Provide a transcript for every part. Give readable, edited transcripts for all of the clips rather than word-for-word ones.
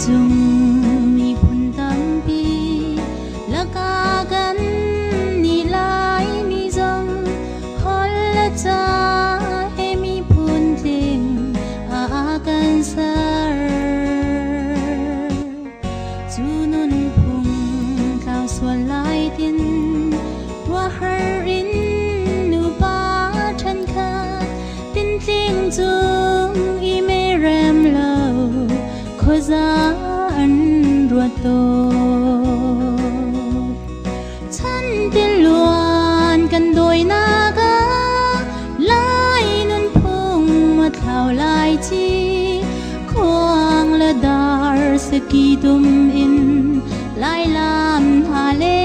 chung mi phun tam pi la ka gan ni lai mi zong hol la cha he mi phun ting a kan sar chu nun phung kao suan lai tin wa har in nu pa than kha tin ting chung i me rem lo kho za an ruột to chan tin luan kan doi na ga lai nun phung ma thlau lai chi khoang la dar saki tum in lai lam ha le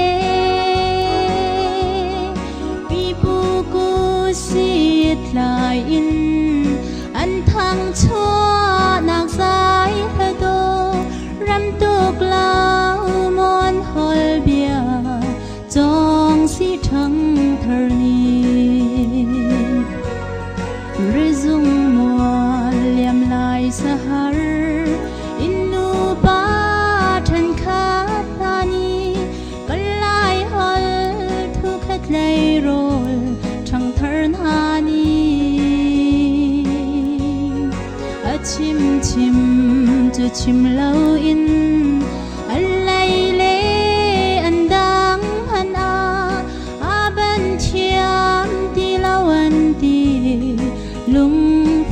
pi pu ku sit lai in an thang cho nak sai ha do ram tuk lao mon hol bia chong si thang thar ni rezung mual liam lai sahar innu pa than kha tani kalai hol thu khat lai rol thang thar na ni a chim chim chu chim lâu in an lai le an dang han a ban thiam ti lâu an ti lung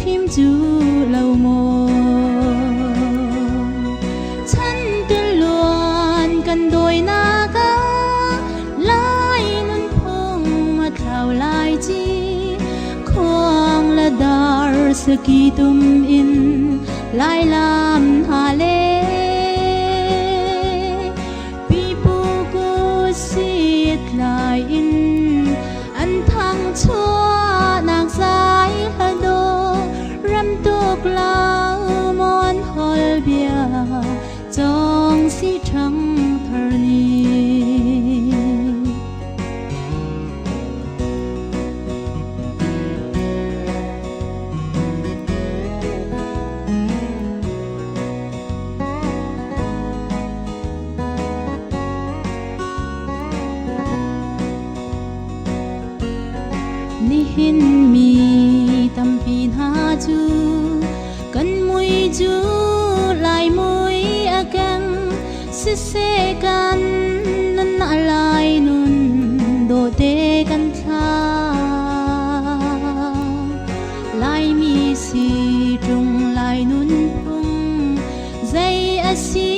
phim chu lâu mo chan tin luan kan doi na ga lai nun phung ma thlau lai chi khoang la dar saki tum in lai lam ha le pi pu ku sit lai in an thang chua nak sai ha do ram tuk lao mon hol bia chong si thang thar ni ni hin mi tam pin ha chu kan mui chu lai mui akan se se kan nan alai nun do te kan tha lai mi si trung lai nun phung zai asi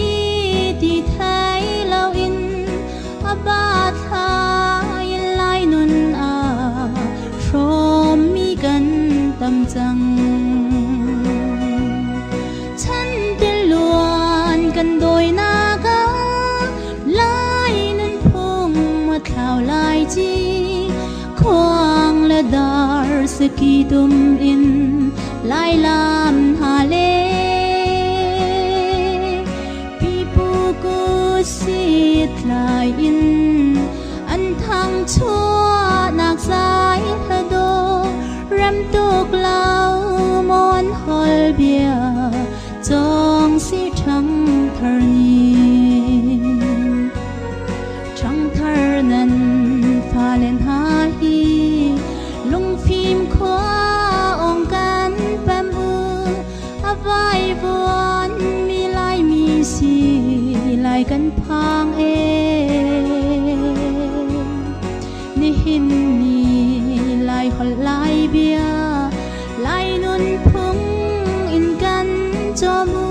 ti thai lao in aba tha in lai nun a from mi gan tam chang chan tin luan kan doi na ga lai nun phung ma thlau lai chi khoang la dar saki tum in lai lam ha le pi pu ku sit lai in an thang chua nak sai ha do ram tuk lao mon hol bia chong si thang thar ni thang thar nan pha len ha hi lung phim khwa ong kan pam u avai von mi lai mi si lai kan phang e ni hin ni lai hol lai bia lai nun phung in kan cho mu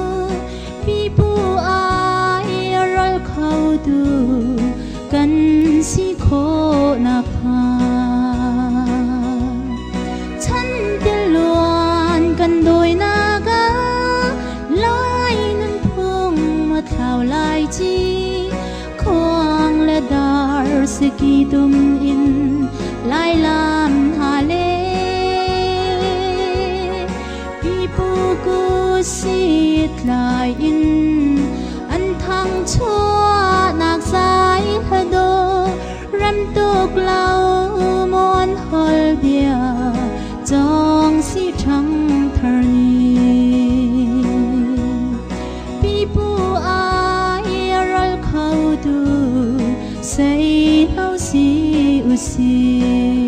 pi pu ai rol khau tu kan si kho na pha chan tin luan kan doi na ga lai nun phung ma thlau lai chi khoang la dar saki tum in lai lam ha le pi pu ku sit lai in an thang chua nak sai ha do ram tuk lao mon hol bia chong si thang thar ni pi pu si